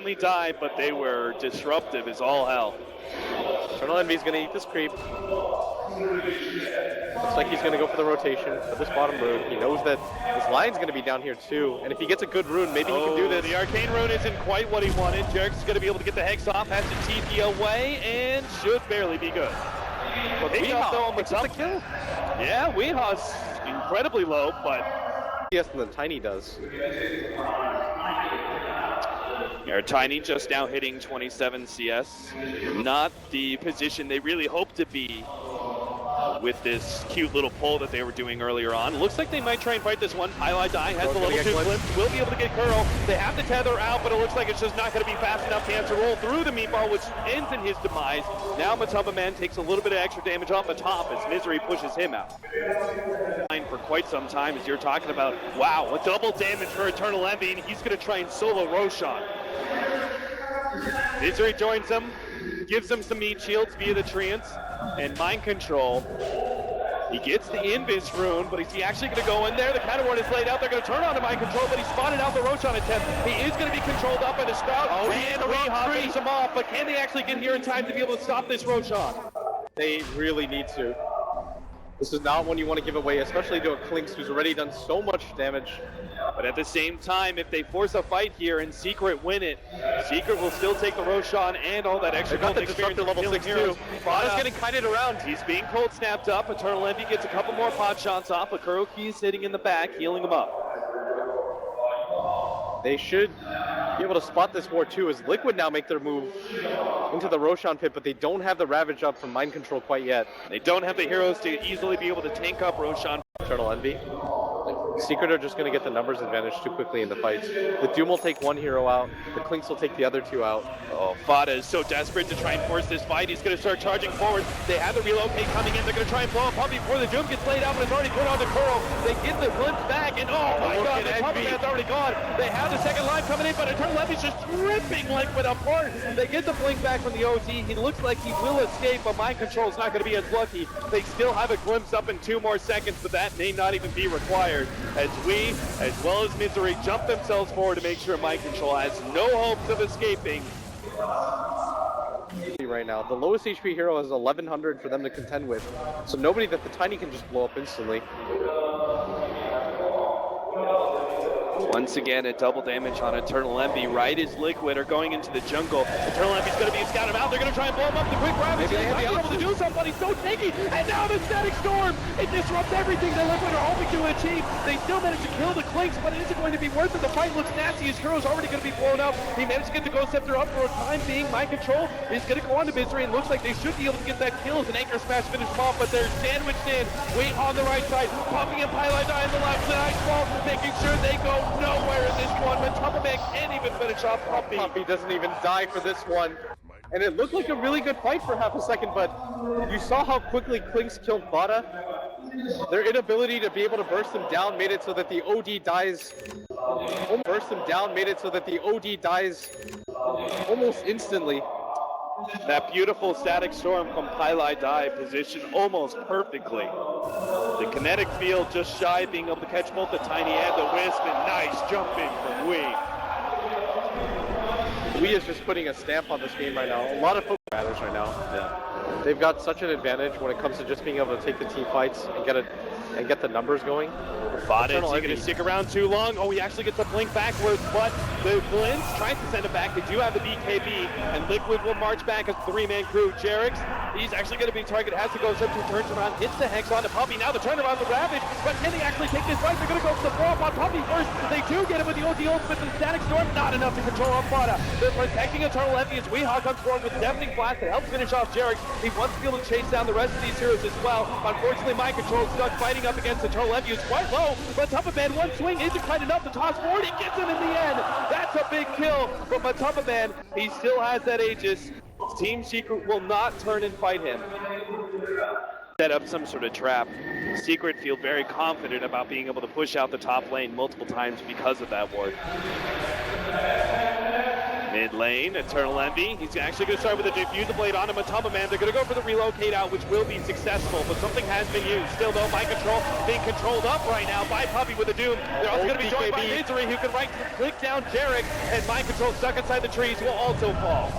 only died, but they were disruptive as all hell. Eternal Envy's gonna eat this creep. Looks like he's gonna go for the rotation for this bottom rune. He knows that his line's gonna be down here too, and if he gets a good rune, maybe he can do this. The arcane rune isn't quite what he wanted. Jerks is gonna be able to get the hex off, has to TP away, and should barely be good. But Weehaw gets the kill. Yeah, Weehaw's incredibly low, but yes, and then Tiny does. Yeah, Tiny just now hitting 27 CS. Not the position they really hope to be with this cute little pull that they were doing earlier on. Looks like they might try and fight this one. Highlight Die has the level 2 glimpse, will be able to get Curl. They have the tether out, but it looks like it's just not going to be fast enough to answer roll through the meatball, which ends in his demise. Now Matamba Man takes a little bit of extra damage off the top as Misery pushes him out. For quite some time, as you're talking about, wow, a double damage for Eternal Envy, and he's going to try and solo Roshan. Misery joins him, gives him some meat shields via the treants and mind control. He gets the Invis rune, but is he actually going to go in there? The counter ward is laid out. They're going to turn on to mind control, but he spotted out the Roshan attempt. He is going to be controlled up by the Sprout. Oh, and Weehaw gets him off, but can they actually get here in time to be able to stop this Roshan? They really need to. This is not one you want to give away, especially to a Klinks who's already done so much damage. But at the same time, if they force a fight here and Secret win it, Secret will still take the Roshan and all that extra gold experience. Level 6 too. Fada's getting kited around. He's being cold snapped up. Eternal Envy gets a couple more pot shots off, but Kuroki is sitting in the back, healing him up. They should be able to spot this ward too, as Liquid now make their move into the Roshan pit, but they don't have the Ravage up from mind control quite yet. They don't have the heroes to easily be able to tank up Roshan. Eternal Envy. Secret are just going to get the numbers advantage too quickly in the fights. The Doom will take one hero out, the Klinks will take the other two out. Oh, Fada is so desperate to try and force this fight. He's going to start charging forward. They have the relocate coming in. They're going to try and blow up Puppy before the Doom gets laid out, but it's already put on the Coral. They get the glimpse back, and oh my god, the Puppy Man's already gone. They have the second line coming in, but Eternal Envy's just ripping Liquid apart. They get the blink back from the OZ. He looks like he will escape, but mind control is not going to be as lucky. They still have a glimpse up in 2 more seconds, but that may not even be required. As we, as well as Misery, jump themselves forward to make sure mind control has no hopes of escaping. Right now, the lowest HP hero is 1100 for them to contend with, so nobody that the Tiny can just blow up instantly. Once again, a double damage on Eternal Envy. Right as Liquid are going into the jungle. Eternal Envy's going to be scouted out. They're going to try and blow him up. The quick Ravage. He's not able to do something, but he's so tanky. And now the Static Storm. It disrupts everything that Liquid are hoping to achieve. They still managed to kill the Klinks, but it isn't going to be worth it. The fight looks nasty. His hero's already going to be blown up. He managed to get the Ghost Scepter up for a time being. Mind control is going to go on to Misery, and looks like they should be able to get that kill as an anchor smash finish him off, but they're sandwiched in. Wait on the right side. Popping and Pylon Die on the left. The Iceball making sure they go nowhere in this one. Matamba Man can't even finish off Puppy. Puppy doesn't even die for this one. And it looked like a really good fight for half a second, but you saw how quickly Klinks killed Vada. Their inability to be able to burst them down made it so that the OD dies. Almost instantly. That beautiful Static Storm from Pylai Die positioned almost perfectly. The kinetic field just shy of being able to catch both the Tiny and the Wisp, and nice jumping from Wii. Wii is just putting a stamp on this game right now. A lot of focus matters right now. Yeah. They've got such an advantage when it comes to just being able to take the team fights and get the numbers going. Fada, is he going to stick around too long? Oh, he actually gets a blink backwards, but the Glens tries to send it back. They do have the BKB, and Liquid will march back as a 3-man crew. Jerix, he's actually going to be targeted, has to go, turns around, hits the Hex on the Puppy. Now the turnaround, the Ravage, but can they actually take this fight? They're going to go for the blow-up on Puppy first. They do get him with the OD ultimate, and Static Storm, not enough to control on Fada. They're protecting Eternal Envy as Weehaw comes forward with Deafening Blast that helps finish off Jerix. He wants to be able to chase down the rest of these heroes as well. Unfortunately, mind control is stuck fighting up against Eternal Envy, who's quite low, but Matamba Man, one swing isn't quite enough to toss forward. He gets him in the end. That's a big kill from Matamba Man. He still has that Aegis. Team Secret will not turn and fight him. Set up some sort of trap. Secret feel very confident about being able to push out the top lane multiple times because of that ward. Mid lane, Eternal Envy. He's actually going to start with a Diffuse Blade on him. Matamba Man. They're going to go for the relocate out, which will be successful, but something has been used. Still though, Mind Control being controlled up right now by Puppy with a Doom. They're also going to be joined by Misery, who can click down Jarek, and Mind Control stuck inside the trees will also fall.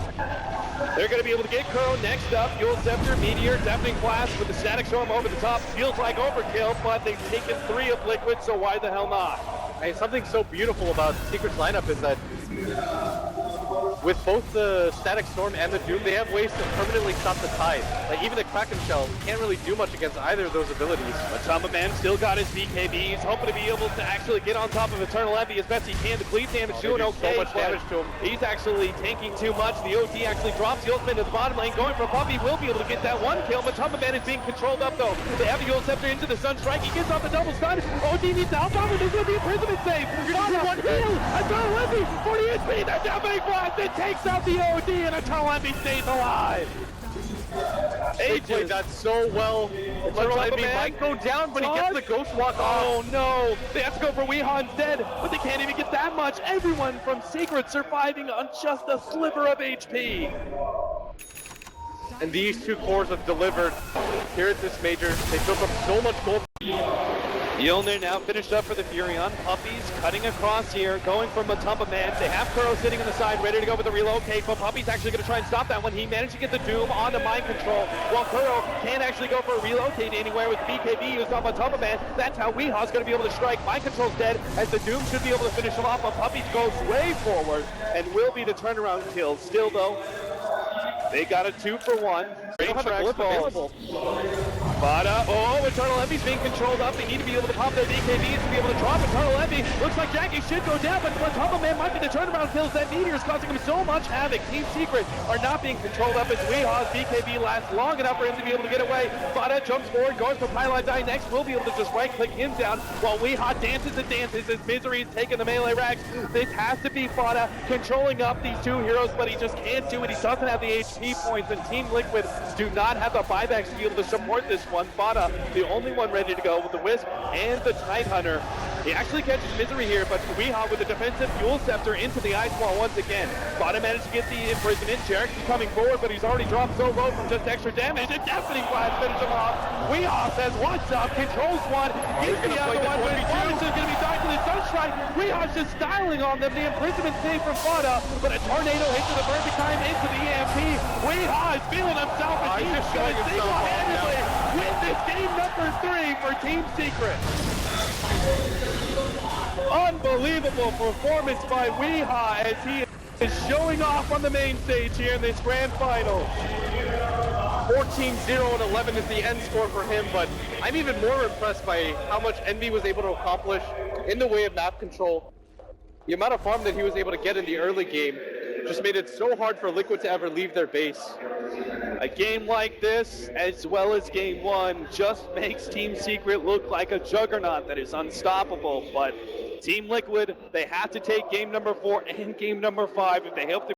They're going to be able to get Kuro next up. Fuel Scepter, Meteor, Deafening Blast with the Static Storm over the top. Feels like overkill, but they've taken 3 of Liquid, so why the hell not? Hey, something so beautiful about Secret's lineup is that with both the Static Storm and the Doom, they have ways to permanently stop the tide. Like even the Kraken Shell can't really do much against either of those abilities. Matamba Man still got his BKB. He's hoping to be able to actually get on top of Eternal Envy as best he can. The cleave damage doing okay. So much damage to him. He's actually tanking too much. The OD actually drops the ultimate to the bottom lane. Going for Puppy will be able to get that 1 kill. Matamba Man is being controlled up though. They have the Fuel Scepter into the Sunstrike. He gets off the double stun. OD needs to help out with this with the imprisonment save. Bada, 1 kill. Eternal Envy, 40 HP. They're Deafening Blast. It takes out the OD and Eternal Envy stays alive. They played that so well. Eternal Envy might go down, but he gets the Ghost Walk off. Oh no! They have to go for Weeha instead, but they can't even get that much. Everyone from Secret surviving on just a sliver of HP. And these 2 cores have delivered here at this major. They took up so much gold. Mjolnir now finished up for the Furion. Puppy's cutting across here, going for Matamba Man. They have Kuro sitting on the side, ready to go with the relocate, but Puppy's actually going to try and stop that one. He managed to get the Doom onto Mind Control, while Kuro can't actually go for a relocate anywhere with the BKB used on Matamba Man. That's how Weeha's going to be able to strike. Mind Control's dead, as the Doom should be able to finish him off, but Puppy goes way forward and will be the turnaround kill. Still though, they got a 2-for-1. Great tracks available. Bada, Eternal Envy's being controlled up. They need to be able to pop their BKBs to be able to drop Eternal Envy. Looks like Jackie should go down, but Matamba Man might be the turnaround kills. That Meteor is causing him so much havoc. Team Secret are not being controlled up as Weeha's BKB lasts long enough for him to be able to get away. Bada jumps forward, goes for Pylon Die next. We'll be able to just right-click him down while Weeha dances and dances as Misery is taking the melee racks. This has to be Bada controlling up these 2 heroes, but he just can't do it. He doesn't have the HP points, and Team Liquid do not have the buybacks to be able to support this one. Bada, the only one ready to go with the Wisp and the Tidehunter. He actually catches Misery here, but Weeha with the defensive Fuel Scepter into the Ice Wall once again. Bada managed to get the imprisonment. Jarek is coming forward, but he's already dropped so low from just extra damage. A Deafening Blast finishes him off. Weeha says, what's up? Controls one. Gets the other one, but Bada's is going to be dying to the Sunstrike. Weeha's just styling on them. The imprisonment save from Bada, but a tornado hits at the perfect time into the EMP. Weeha is feeling himself, and he's just going to single-handedly win this game number 3 for Team Secret. Unbelievable performance by Weeha as he is showing off on the main stage here in this grand final. 14-0 and 11 is the end score for him, but I'm even more impressed by how much Envy was able to accomplish in the way of map control. The amount of farm that he was able to get in the early game just made it so hard for Liquid to ever leave their base. A game like this, as well as game 1, just makes Team Secret look like a juggernaut that is unstoppable, but Team Liquid, they have to take game number 4 and game number 5 if they hope to